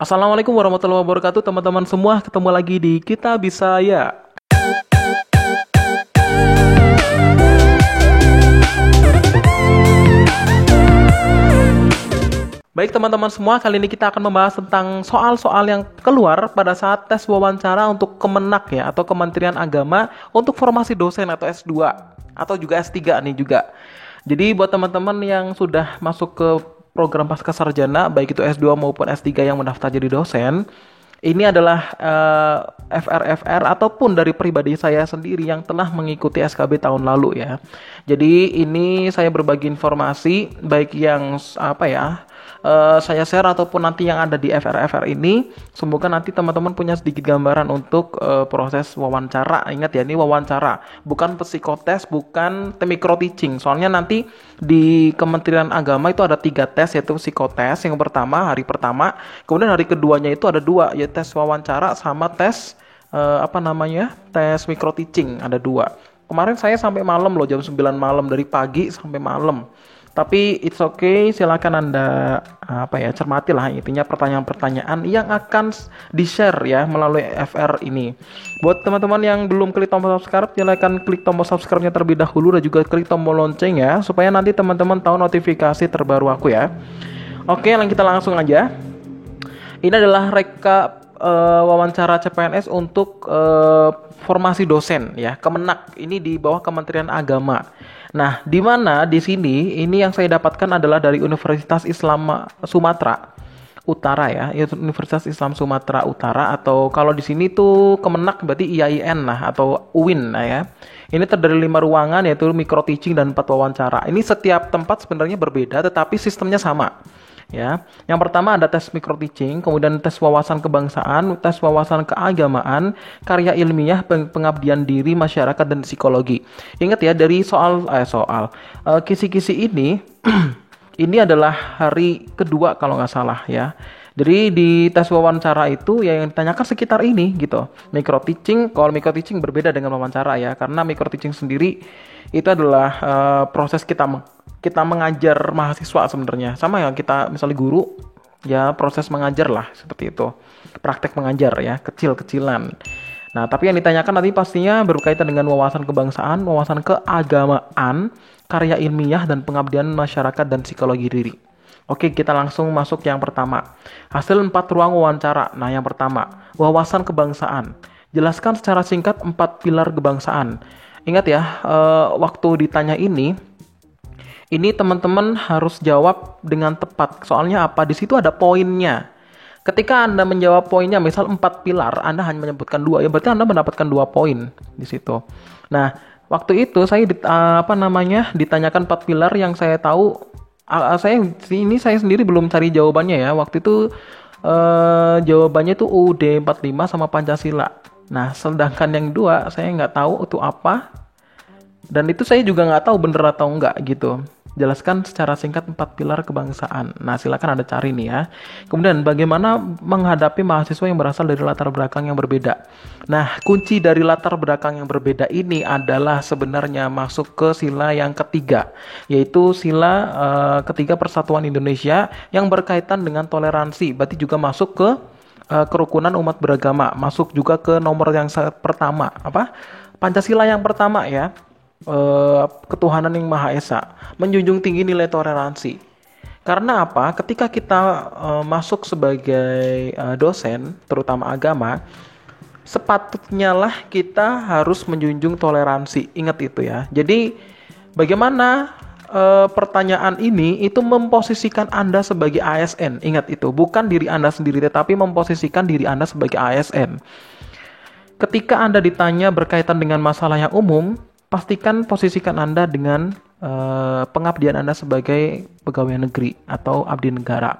Assalamualaikum warahmatullahi wabarakatuh teman-teman semua. Ketemu lagi di Kita Bisa Ya. Baik teman-teman semua, kali ini kita akan membahas tentang soal-soal yang keluar pada saat tes wawancara untuk Kemenak ya, atau Kementerian Agama untuk formasi dosen atau S2 atau juga S3 nih juga. Jadi buat teman-teman yang sudah masuk ke program pascasarjana, baik itu S2 maupun S3 yang mendaftar jadi dosen, ini adalah FR-FR ataupun dari pribadi saya sendiri yang telah mengikuti SKB tahun lalu ya. Jadi ini saya berbagi informasi baik yang saya share ataupun nanti yang ada di FR-FR ini. Semoga nanti teman-teman punya sedikit gambaran untuk proses wawancara. Ingat ya, ini wawancara, bukan psikotes, bukan micro teaching. Soalnya nanti di Kementerian Agama itu ada 3 tes, yaitu psikotes yang pertama, hari pertama. Kemudian hari keduanya itu ada 2, yaitu tes wawancara sama tes tes micro teaching, ada 2. Kemarin saya sampai malam loh, jam 9 malam, dari pagi sampai malam. Tapi it's okay, silakan Anda cermati lah intinya pertanyaan-pertanyaan yang akan di-share ya melalui FR ini. Buat teman-teman yang belum klik tombol subscribe, silakan klik tombol subscribe-nya terlebih dahulu dan juga klik tombol lonceng ya, supaya nanti teman-teman tahu notifikasi terbaru aku ya. Oke, kita langsung aja. Ini adalah rekap wawancara CPNS untuk formasi dosen ya, Kemenak. Ini di bawah Kementerian Agama. Nah, di mana di sini ini yang saya dapatkan adalah dari Universitas Islam Sumatera Utara ya, yaitu Universitas Islam Sumatera Utara, atau kalau di sini tuh Kemenak berarti IAIN lah atau UIN lah ya. Ini terdiri 5 ruangan, yaitu micro teaching dan 4 wawancara. Ini setiap tempat sebenarnya berbeda tetapi sistemnya sama. Ya, yang pertama ada tes micro teaching, kemudian tes wawasan kebangsaan, tes wawasan keagamaan, karya ilmiah, pengabdian diri, masyarakat dan psikologi. Ingat ya, dari kisi-kisi ini ini adalah hari kedua kalau nggak salah ya. Jadi di tes wawancara itu ya yang ditanyakan sekitar ini gitu. Micro teaching, kalau micro teaching berbeda dengan wawancara ya, karena micro teaching sendiri itu adalah proses kita mengajar mahasiswa sebenarnya. Sama ya, kita misalnya guru ya, proses mengajar lah seperti itu. Praktek mengajar ya, kecil-kecilan. Nah, tapi yang ditanyakan nanti pastinya berkaitan dengan wawasan kebangsaan, wawasan keagamaan, karya ilmiah dan pengabdian masyarakat dan psikologi diri. Oke, kita langsung masuk yang pertama. Hasil 4 ruang wawancara. Nah, yang pertama, wawasan kebangsaan. Jelaskan secara singkat 4 pilar kebangsaan. Ingat ya, waktu ditanya ini teman-teman harus jawab dengan tepat. Soalnya apa? Di situ ada poinnya. Ketika Anda menjawab poinnya, misal 4 pilar, Anda hanya menyebutkan 2, ya berarti Anda mendapatkan 2 poin di situ. Nah, waktu itu saya ditanyakan 4 pilar yang saya tahu. Saya sendiri belum cari jawabannya ya. Waktu itu jawabannya itu UUD 45 sama Pancasila. Nah, sedangkan yang 2 saya nggak tahu itu apa. Dan itu saya juga nggak tahu bener atau enggak gitu. Jelaskan secara singkat 4 pilar kebangsaan. Nah, silakan Anda cari nih ya. Kemudian bagaimana menghadapi mahasiswa yang berasal dari latar belakang yang berbeda. Nah, kunci dari latar belakang yang berbeda ini adalah sebenarnya masuk ke sila yang ketiga, yaitu sila ketiga Persatuan Indonesia yang berkaitan dengan toleransi. Berarti juga masuk ke kerukunan umat beragama. Masuk juga ke nomor yang pertama, Pancasila yang pertama ya. Ketuhanan yang Maha Esa, menjunjung tinggi nilai toleransi. Karena apa? Ketika kita masuk sebagai dosen, terutama agama, sepatutnya lah kita harus menjunjung toleransi. Ingat itu ya. Jadi bagaimana pertanyaan ini itu memposisikan Anda sebagai ASN. Ingat itu, bukan diri Anda sendiri, tetapi memposisikan diri Anda sebagai ASN. Ketika Anda ditanya berkaitan dengan masalah yang umum, pastikan posisikan Anda dengan pengabdian Anda sebagai pegawai negeri atau abdi negara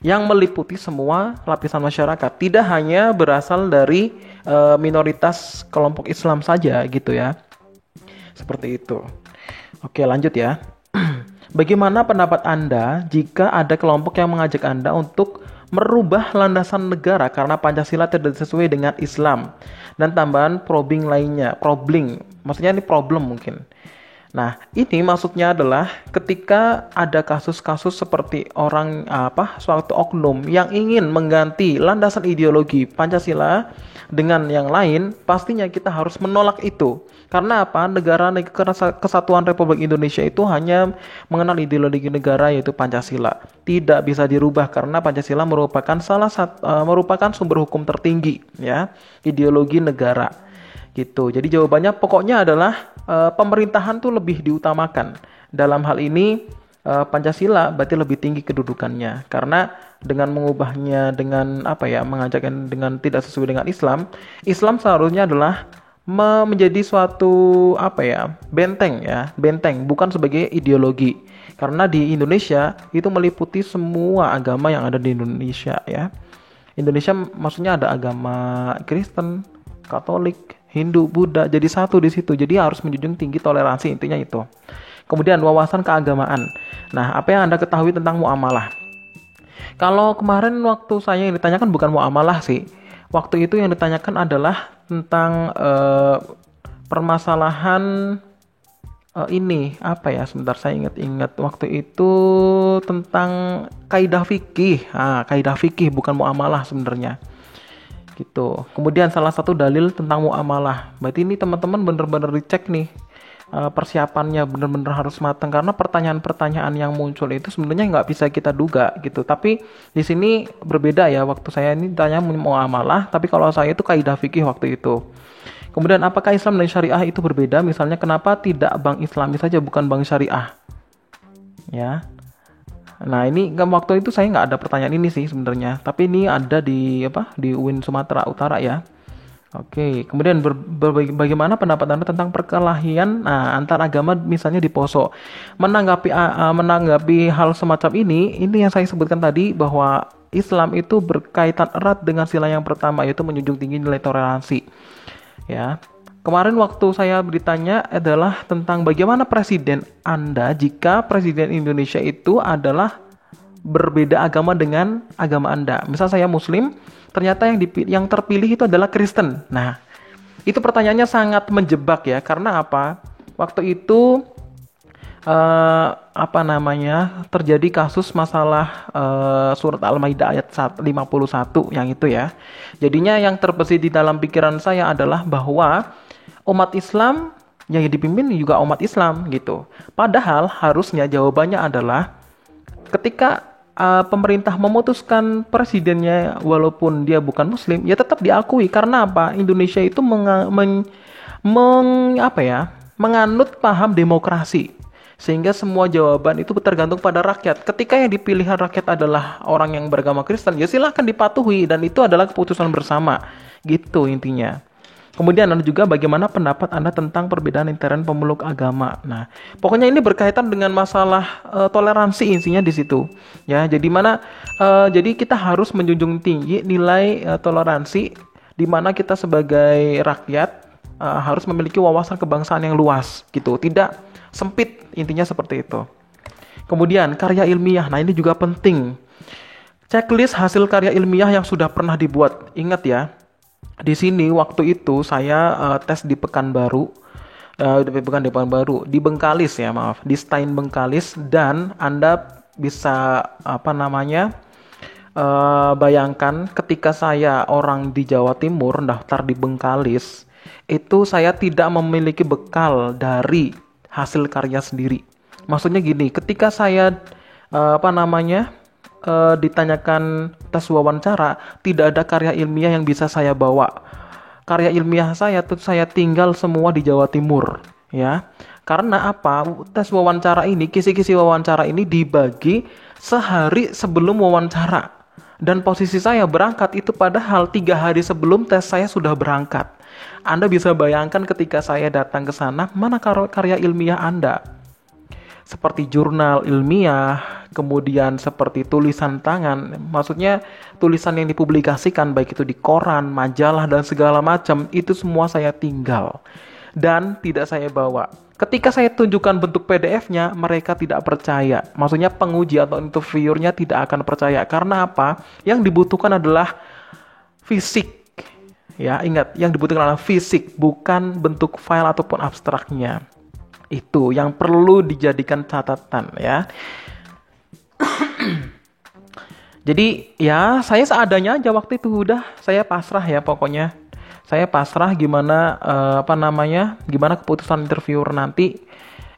yang meliputi semua lapisan masyarakat, tidak hanya berasal dari minoritas kelompok Islam saja gitu ya. Seperti itu. Oke, lanjut ya. Bagaimana pendapat Anda jika ada kelompok yang mengajak Anda untuk merubah landasan negara karena Pancasila tidak sesuai dengan Islam, dan tambahan probing lainnya. Maksudnya ini problem mungkin. Nah, ini maksudnya adalah ketika ada kasus-kasus seperti suatu oknum yang ingin mengganti landasan ideologi Pancasila dengan yang lain, pastinya kita harus menolak itu. Karena apa? Kesatuan Republik Indonesia itu hanya mengenal ideologi negara yaitu Pancasila. Tidak bisa dirubah karena Pancasila merupakan sumber hukum tertinggi, ya, ideologi negara. Gitu. Jadi jawabannya pokoknya adalah pemerintahan tuh lebih diutamakan. Dalam hal ini Pancasila berarti lebih tinggi kedudukannya karena dengan mengubahnya dengan mengajakkan dengan tidak sesuai dengan Islam, Islam seharusnya adalah menjadi suatu benteng bukan sebagai ideologi. Karena di Indonesia itu meliputi semua agama yang ada di Indonesia, ya. Indonesia maksudnya ada agama Kristen, Katolik, Hindu, Buddha, jadi satu di situ. Jadi harus menjunjung tinggi toleransi, intinya itu. Kemudian wawasan keagamaan. Nah, apa yang Anda ketahui tentang muamalah? Kalau kemarin waktu saya yang ditanyakan bukan muamalah sih. Waktu itu yang ditanyakan adalah tentang permasalahan sebentar saya ingat-ingat. Waktu itu tentang kaidah fikih. Kaidah fikih bukan muamalah sebenarnya. Gitu. Kemudian salah satu dalil tentang muamalah. Berarti ini teman-teman benar-benar dicek nih persiapannya benar-benar harus matang karena pertanyaan-pertanyaan yang muncul itu sebenarnya nggak bisa kita duga gitu. Tapi di sini berbeda ya. Waktu saya ini tanya muamalah, tapi kalau saya itu kaidah fikih waktu itu. Kemudian apakah Islam dan syariah itu berbeda? Misalnya kenapa tidak bank Islami saja bukan bank syariah? Ya. Nah ini waktu itu saya nggak ada pertanyaan ini sih sebenarnya, tapi ini ada di UIN Sumatera Utara ya. Oke, kemudian bagaimana pendapat Anda tentang perkelahian antar agama misalnya di Poso? Menanggapi hal semacam ini yang saya sebutkan tadi bahwa Islam itu berkaitan erat dengan sila yang pertama yaitu menjunjung tinggi nilai toleransi. Ya. Kemarin waktu saya bertanya adalah tentang bagaimana presiden Anda jika presiden Indonesia itu adalah berbeda agama dengan agama Anda. Misal saya Muslim, ternyata yang terpilih itu adalah Kristen. Nah, itu pertanyaannya sangat menjebak ya. Karena apa? Waktu itu terjadi kasus masalah surat Al-Maidah ayat 51 yang itu ya. Jadinya yang terbesit di dalam pikiran saya adalah bahwa umat Islam yang dipimpin juga umat Islam gitu. Padahal harusnya jawabannya adalah ketika pemerintah memutuskan presidennya walaupun dia bukan Muslim, ya tetap diakui. Karena apa? Indonesia itu menganut paham demokrasi. Sehingga semua jawaban itu tergantung pada rakyat. Ketika yang dipilih rakyat adalah orang yang beragama Kristen, ya silahkan dipatuhi dan itu adalah keputusan bersama. Gitu intinya. Kemudian ada juga bagaimana pendapat Anda tentang perbedaan intern pemeluk agama. Nah, pokoknya ini berkaitan dengan masalah toleransi intinya di situ. Ya, jadi kita harus menjunjung tinggi nilai toleransi di mana kita sebagai rakyat harus memiliki wawasan kebangsaan yang luas gitu. Tidak sempit, intinya seperti itu. Kemudian karya ilmiah. Nah, ini juga penting. Checklist hasil karya ilmiah yang sudah pernah dibuat. Ingat ya. Di sini waktu itu saya tes di Pekanbaru, di Bengkalis ya di Stein Bengkalis, dan Anda bisa bayangkan ketika saya orang di Jawa Timur daftar di Bengkalis, itu saya tidak memiliki bekal dari hasil karya sendiri. Maksudnya gini, ketika saya ditanyakan tes wawancara, tidak ada karya ilmiah yang bisa saya bawa. Karya ilmiah saya tinggal semua di Jawa Timur, ya. Karena apa? Tes wawancara ini, kisi-kisi wawancara ini dibagi sehari sebelum wawancara. Dan posisi saya berangkat itu padahal 3 hari sebelum tes saya sudah berangkat. Anda bisa bayangkan ketika saya datang ke sana, mana karya ilmiah Anda? Seperti jurnal ilmiah, kemudian seperti tulisan tangan, maksudnya tulisan yang dipublikasikan baik itu di koran, majalah dan segala macam, itu semua saya tinggal dan tidak saya bawa. Ketika saya tunjukkan bentuk PDF-nya, mereka tidak percaya. Maksudnya penguji atau interviewernya tidak akan percaya. Karena apa? Yang dibutuhkan adalah fisik. Ya, ingat, yang dibutuhkan adalah fisik, bukan bentuk file ataupun abstraknya. Itu yang perlu dijadikan catatan ya. Jadi ya saya seadanya aja waktu itu, udah saya pasrah ya pokoknya. Saya pasrah gimana gimana keputusan interviewer nanti.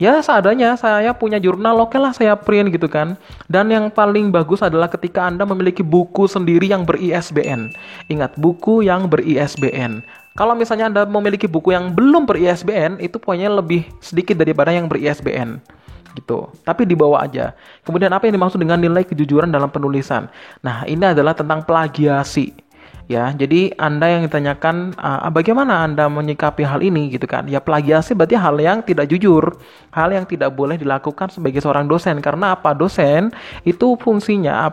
Ya seadanya, saya punya jurnal, oke lah saya print gitu kan. Dan yang paling bagus adalah ketika Anda memiliki buku sendiri yang ber-ISBN. Ingat, buku yang ber-ISBN. Kalau misalnya Anda memiliki buku yang belum ber-ISBN, itu poinnya lebih sedikit daripada yang ber-ISBN gitu. Tapi dibawa aja. Kemudian apa yang dimaksud dengan nilai kejujuran dalam penulisan? Nah, ini adalah tentang plagiasi. Ya, jadi Anda yang ditanyakan bagaimana Anda menyikapi hal ini gitu kan. Ya, plagiasi berarti hal yang tidak jujur, hal yang tidak boleh dilakukan sebagai seorang dosen. Karena apa? Dosen itu fungsinya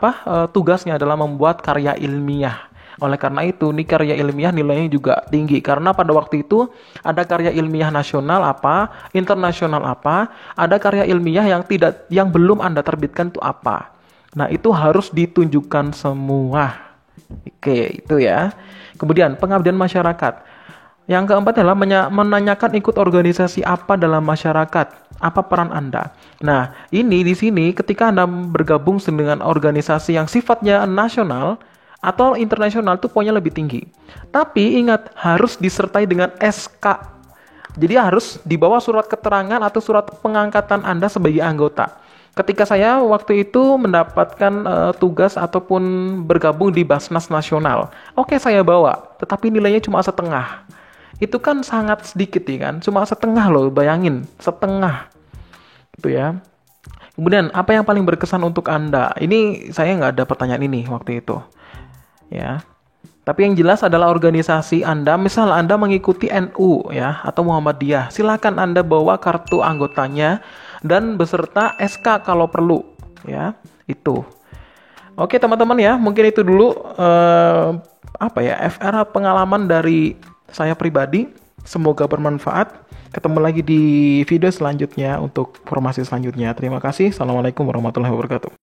tugasnya adalah membuat karya ilmiah. Oleh karena itu, nih karya ilmiah nilainya juga tinggi. Karena pada waktu itu ada karya ilmiah nasional internasional ada karya ilmiah yang belum Anda terbitkan itu apa. Nah, itu harus ditunjukkan semua. Oke, itu ya. Kemudian pengabdian masyarakat. Yang keempat adalah menanyakan ikut organisasi apa dalam masyarakat, apa peran Anda. Nah, ini di sini ketika Anda bergabung dengan organisasi yang sifatnya nasional atau internasional itu poinnya lebih tinggi. Tapi ingat, harus disertai dengan SK. Jadi harus dibawa surat keterangan atau surat pengangkatan Anda sebagai anggota. Ketika saya waktu itu mendapatkan tugas ataupun bergabung di Basnas Nasional, oke saya bawa, tetapi nilainya cuma setengah. Itu kan sangat sedikit ya kan, cuma setengah loh, bayangin, setengah. Gitu ya. Kemudian apa yang paling berkesan untuk Anda? Ini saya nggak ada pertanyaan ini waktu itu. Ya. Tapi yang jelas adalah organisasi Anda, misal Anda mengikuti NU ya atau Muhammadiyah, silakan Anda bawa kartu anggotanya dan beserta SK kalau perlu ya. Itu. Oke teman-teman ya, mungkin itu dulu FR pengalaman dari saya pribadi. Semoga bermanfaat. Ketemu lagi di video selanjutnya untuk informasi selanjutnya. Terima kasih. Assalamualaikum warahmatullahi wabarakatuh.